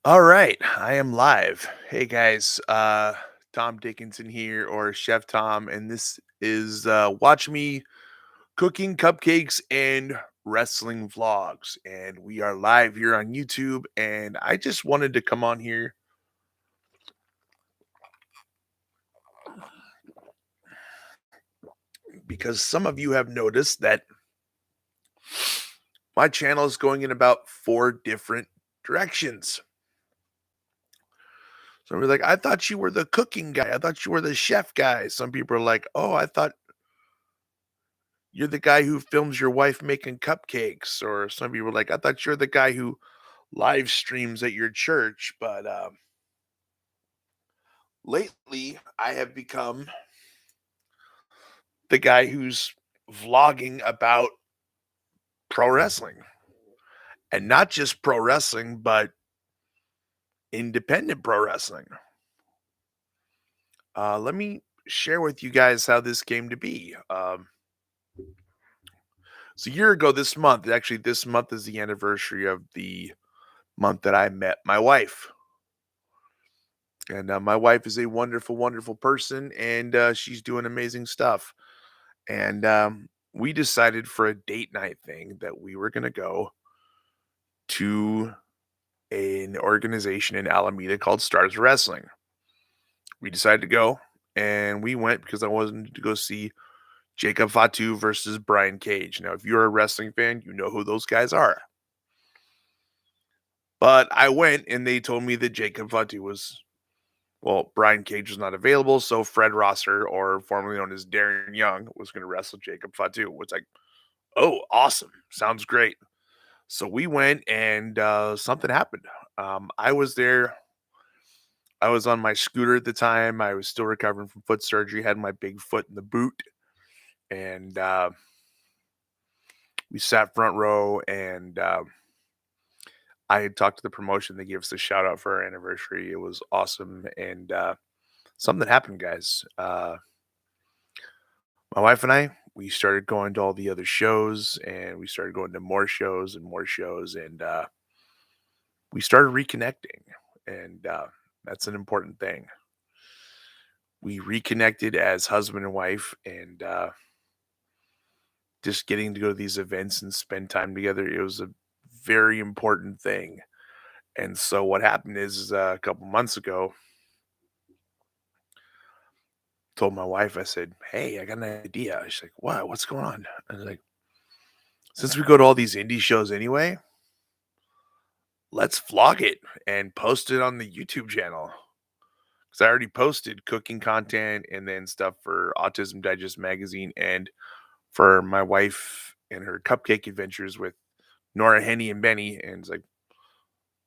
All right, I am live. Hey guys, Tom Dickinson here, or Chef Tom, and this is Watch Me Cooking Cupcakes and Wrestling Vlogs. And we are live here on YouTube. And I just wanted to come on here because some of you have noticed that my channel is going in about four different directions. So we're like, I thought you were the cooking guy. I thought you were the chef guy. Some people are like, oh, I thought you're the guy who films your wife making cupcakes, or some people were like, "I thought you're the guy who live streams at your church." But, lately, I have become the guy who's vlogging about pro wrestling, and not just pro wrestling, but independent pro wrestling. Let me share with you guys how this came to be. So a year ago this month, actually, this month is the anniversary of the month that I met my wife. And my wife is a wonderful, wonderful person, and she's doing amazing stuff. And we decided for a date night thing that we were going to go to an organization in Alameda called Stars Wrestling. We decided to go, and we went because I wanted to go see Jacob Fatu versus Brian Cage. Now, if you're a wrestling fan, you know who those guys are. But I went, and they told me that Jacob Fatu was Well, Brian Cage was not available, so Fred Rosser, or formerly known as Darren Young, was going to wrestle Jacob Fatu. Was like, oh, awesome, sounds great. So we went, and something happened. I was there. I was on my scooter at the time. I was still recovering from foot surgery. Had my big foot in the boot, and we sat front row. And I had talked to the promotion. They gave us a shout out for our anniversary. It was awesome, and something happened, guys. My wife and I, we started going to all the other shows, and we started going to more shows and more shows, and we started reconnecting, and that's an important thing. We reconnected as husband and wife, and just getting to go to these events and spend time together. It was a very important thing. And so what happened is a couple months ago, told my wife, I said, "Hey, I got an idea." She's like, "What? What's going on?" I was like, "Since we go to all these indie shows anyway, let's vlog it and post it on the YouTube channel." Because I already posted cooking content and then stuff for Autism Digest magazine and for my wife and her cupcake adventures with Nora Henny and Benny. And it's like,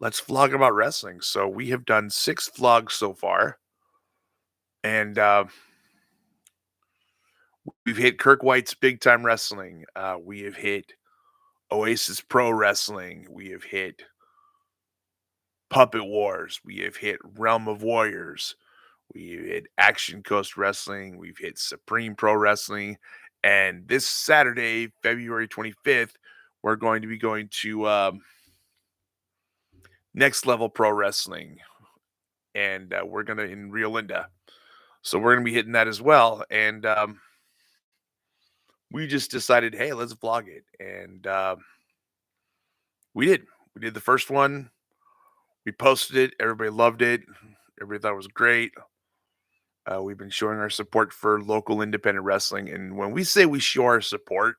let's vlog about wrestling. So we have done 6 vlogs so far. And we've hit Kirk White's Big Time Wrestling. We have hit Oasis Pro Wrestling. We have hit Puppet Wars. We have hit Realm of Warriors. We've hit Action Coast Wrestling. We've hit Supreme Pro Wrestling. And this Saturday, February 25th, we're going to be going to Next Level Pro Wrestling. And we're going to in Rio Linda. So we're going to be hitting that as well. And we just decided, hey, let's vlog it. And we did. We did the first one. We posted it. Everybody loved it. Everybody thought it was great. We've been showing our support for local independent wrestling. And when we say we show our support,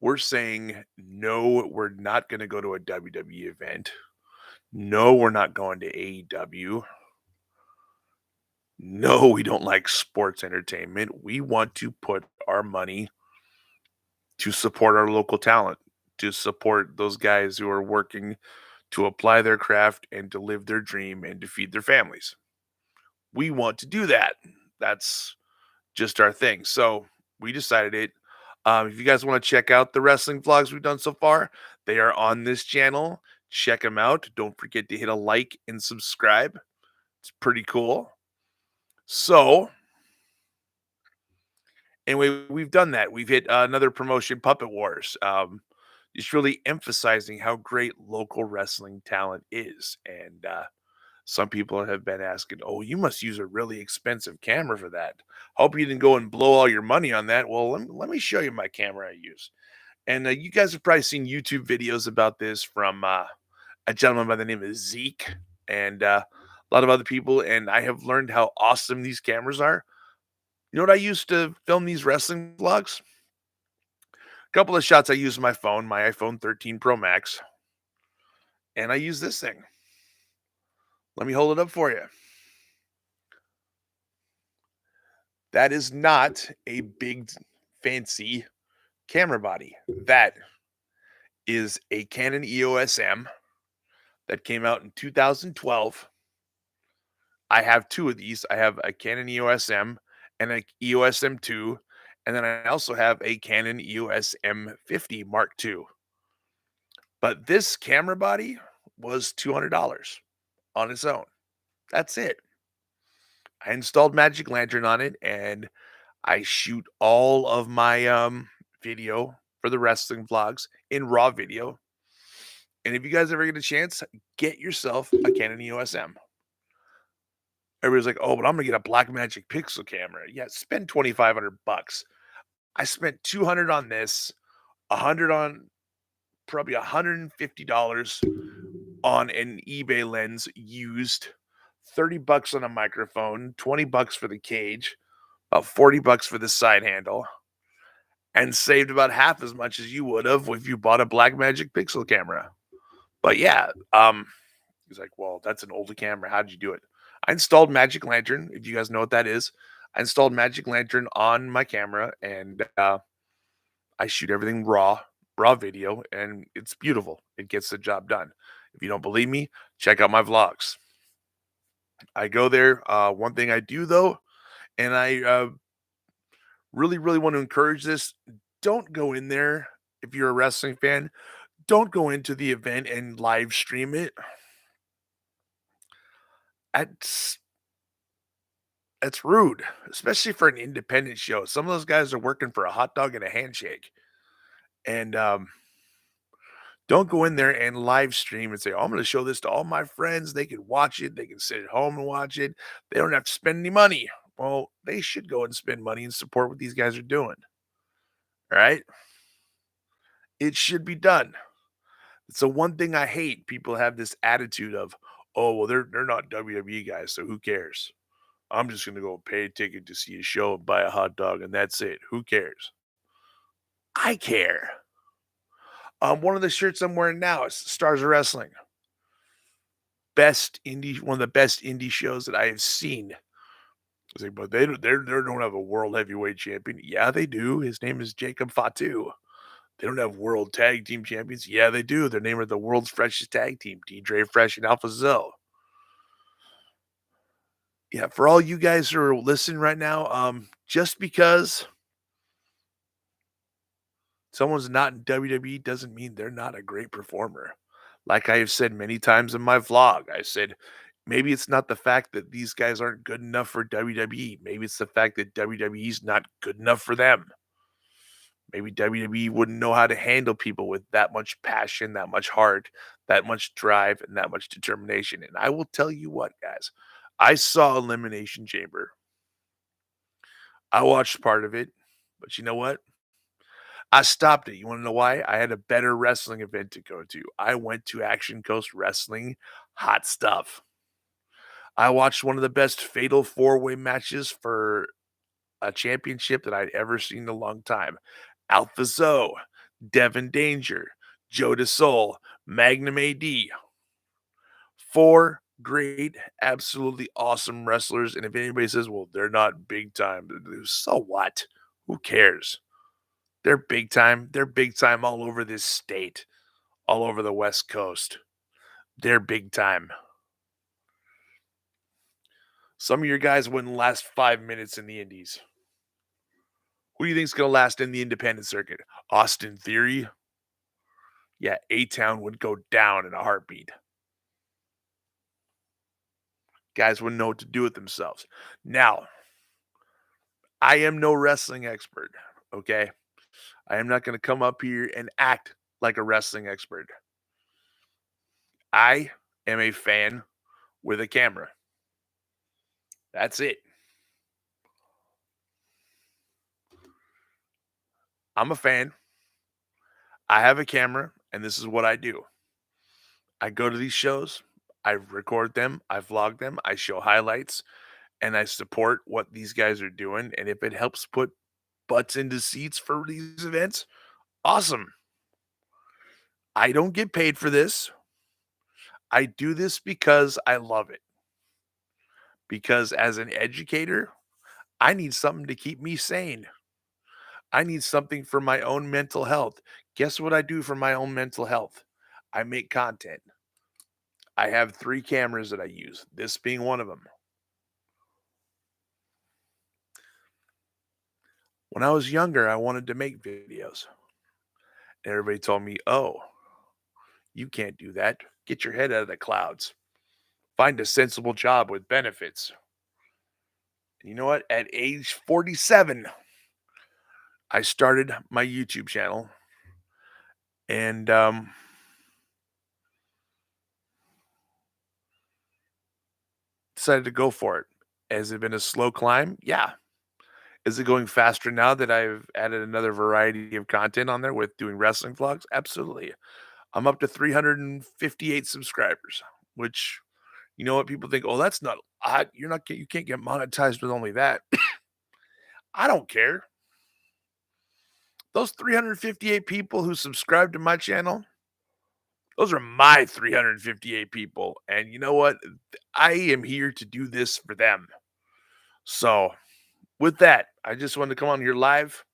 we're saying, no, we're not going to go to a WWE event. No, we're not going to AEW. No, we don't like sports entertainment. We want to put our money to support our local talent, to support those guys who are working to apply their craft and to live their dream and to feed their families. We want to do that. That's just our thing. So we decided it. If you guys want to check out the wrestling vlogs we've done so far, they are on this channel. Check them out. Don't forget to hit a like and subscribe. It's pretty cool. So, anyway, we've done that. We've hit another promotion, Puppet Wars. just really emphasizing how great local wrestling talent is. And some people have been asking, "Oh, you must use a really expensive camera for that. Hope you didn't go and blow all your money on that." Well, let me show you my camera I use. And you guys have probably seen YouTube videos about this from a gentleman by the name of Zeke and a lot of other people. And I have learned how awesome these cameras are. You know what I used to film these wrestling vlogs? A couple of shots I use my phone, my iPhone 13 Pro Max, and I use this thing. Let me hold it up for you. That is not a big fancy camera body. That is a Canon EOS M that came out in 2012. I have 2 of these. I have a Canon EOS M and a EOS M2, and then I also have a Canon EOS M50 Mark II. But this camera body was $200 on its own. That's it. I installed Magic Lantern on it, and I shoot all of my, video for the wrestling vlogs in raw video. And if you guys ever get a chance, get yourself a Canon EOS M. Everybody's like, "Oh, but I'm gonna get a Blackmagic Pixel camera." Yeah, spend 2,500 bucks. I spent 200 on this, 100 on probably $150 on an eBay lens used, 30 bucks on a microphone, 20 bucks for the cage, about 40 bucks for the side handle, and saved about half as much as you would have if you bought a Blackmagic Pixel camera. But yeah, he's like, "Well, that's an older camera. How'd you do it?" I installed Magic Lantern, if you guys know what that is. I installed Magic Lantern on my camera and I shoot everything raw video, and it's beautiful. It gets the job done. If you don't believe me, check out my vlogs. I go there. One thing I do though, and I really, really want to encourage this, don't go in there if you're a wrestling fan. Don't go into the event and live stream it. That's That's rude, especially for an independent show. Some of those guys are working for a hot dog and a handshake. And don't go in there and live stream and say, "Oh, I'm going to show this to all my friends. They can watch it. They can sit at home and watch it. They don't have to spend any money." Well, they should go and spend money and support what these guys are doing. All right. It should be done. It's the one thing I hate. People have this attitude of, "Oh, well, they're not WWE guys, so who cares? I'm just gonna go pay a ticket to see a show and buy a hot dog, and that's it. Who cares?" I care. One of the shirts I'm wearing now is Stars of Wrestling. One of the best indie shows that I have seen. I was like, but they don't have a world heavyweight champion. Yeah, they do. His name is Jacob Fatu. They don't have world tag team champions. Yeah, they do. Their name are the world's freshest tag team, Dre Fresh and Alpha Zoe. Yeah, for all you guys who are listening right now, just because someone's not in WWE doesn't mean they're not a great performer. Like I have said many times in my vlog, I said, maybe it's not the fact that these guys aren't good enough for WWE. Maybe it's the fact that WWE's not good enough for them. Maybe WWE wouldn't know how to handle people with that much passion, that much heart, that much drive, and that much determination. And I will tell you what, guys, I saw Elimination Chamber. I watched part of it, but you know what? I stopped it. You wanna know why? I had a better wrestling event to go to. I went to Action Coast Wrestling. Hot stuff. I watched one of the best fatal four-way matches for a championship that I'd ever seen in a long time. Alpha Zoe, Devin Danger, Joe DeSoul, Magnum AD. 4 great, absolutely awesome wrestlers, and if anybody says, "Well, they're not big time," so what? Who cares? They're big time. They're big time all over this state, all over the West Coast. They're big time. Some of your guys wouldn't last 5 minutes in the indies. Who do you think's gonna last in the independent circuit? Austin Theory? Yeah, A-Town would go down in a heartbeat. Guys wouldn't know what to do with themselves. Now, I am no wrestling expert, okay? I am not gonna come up here and act like a wrestling expert. I am a fan with a camera. That's it. I'm a fan. I have a camera, and this is what I do. I go to these shows, I record them, I vlog them, I show highlights, and I support what these guys are doing. And if it helps put butts into seats for these events, awesome. I don't get paid for this. I do this because I love it. Because as an educator, I need something to keep me sane. I need something for my own mental health. Guess what I do for my own mental health? I make content. I have 3 cameras that I use, this being one of them. When I was younger, I wanted to make videos. Everybody told me, "Oh, you can't do that. Get your head out of the clouds. Find a sensible job with benefits." And you know what? At age 47, I started my YouTube channel and decided to go for it. Has it been a slow climb? Yeah. Is it going faster now that I've added another variety of content on there with doing wrestling vlogs? Absolutely. I'm up to 358 subscribers, which you know what people think, "Oh, that's not you can't get monetized with only that." I don't care. Those 358 people who subscribe to my channel, those are my 358 people. And you know what? I am here to do this for them. So, with that, I just wanted to come on here live.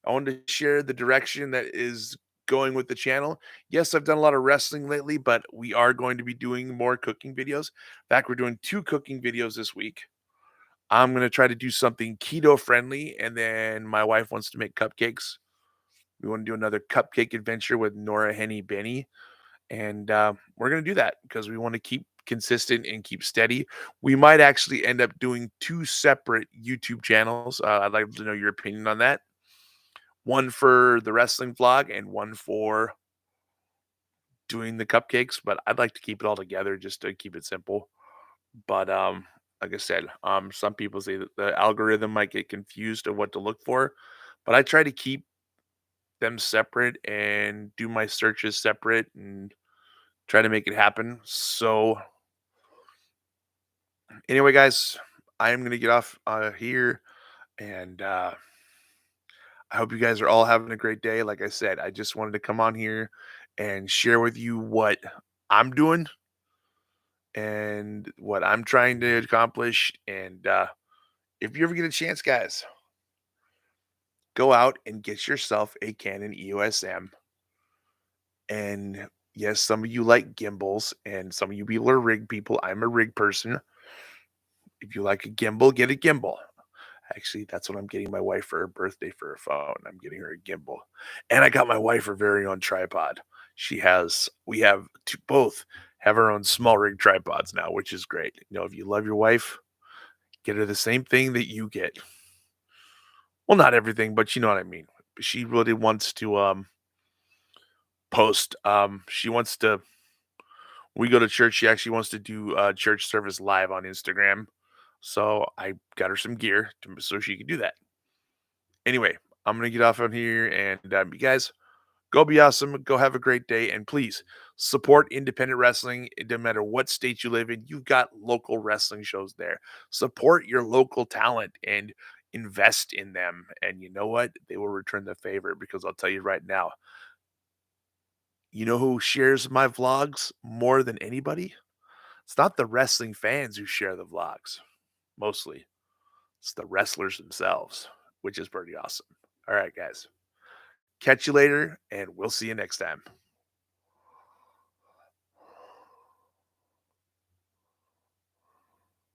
I wanted to share the direction that is going with the channel. Yes, I've done a lot of wrestling lately, but we are going to be doing more cooking videos. In fact, we're doing 2 cooking videos this week. I'm gonna try to do something keto friendly, and then my wife wants to make cupcakes. We want to do another cupcake adventure with Nora Henny Benny, and we're gonna do that because we want to keep consistent and keep steady. We might actually end up doing 2 separate YouTube channels. I'd like to know your opinion on that. One for the wrestling vlog and one for doing the cupcakes, but I'd like to keep it all together just to keep it simple. But like I said, some people say that the algorithm might get confused of what to look for, but I try to keep them separate and do my searches separate and try to make it happen. So anyway, guys, I am gonna get off here, and I hope you guys are all having a great day. Like I said, I just wanted to come on here and share with you what I'm doing and what I'm trying to accomplish. And if you ever get a chance, guys, go out and get yourself a Canon EOS M. And yes, some of you like gimbals, and some of you people are rig people. I'm a rig person. If you like a gimbal, get a gimbal. Actually, that's what I'm getting my wife for her birthday for her phone. I'm getting her a gimbal. And I got my wife her very own tripod. We have both have our own small rig tripods now, which is great. You know, if you love your wife, get her the same thing that you get. Well, not everything, but you know what I mean. She really wants to post. She wants to we go to church. She actually wants to do church service live on Instagram. So I got her some gear so she can do that. Anyway, I'm gonna get off on here, and you guys go be awesome. Go have a great day, and please support independent wrestling. It doesn't matter what state you live in. You've got local wrestling shows there. Support your local talent and invest in them. And you know what? They will return the favor because I'll tell you right now. You know who shares my vlogs more than anybody? It's not the wrestling fans who share the vlogs, mostly. It's the wrestlers themselves, which is pretty awesome. All right, guys. Catch you later, and we'll see you next time.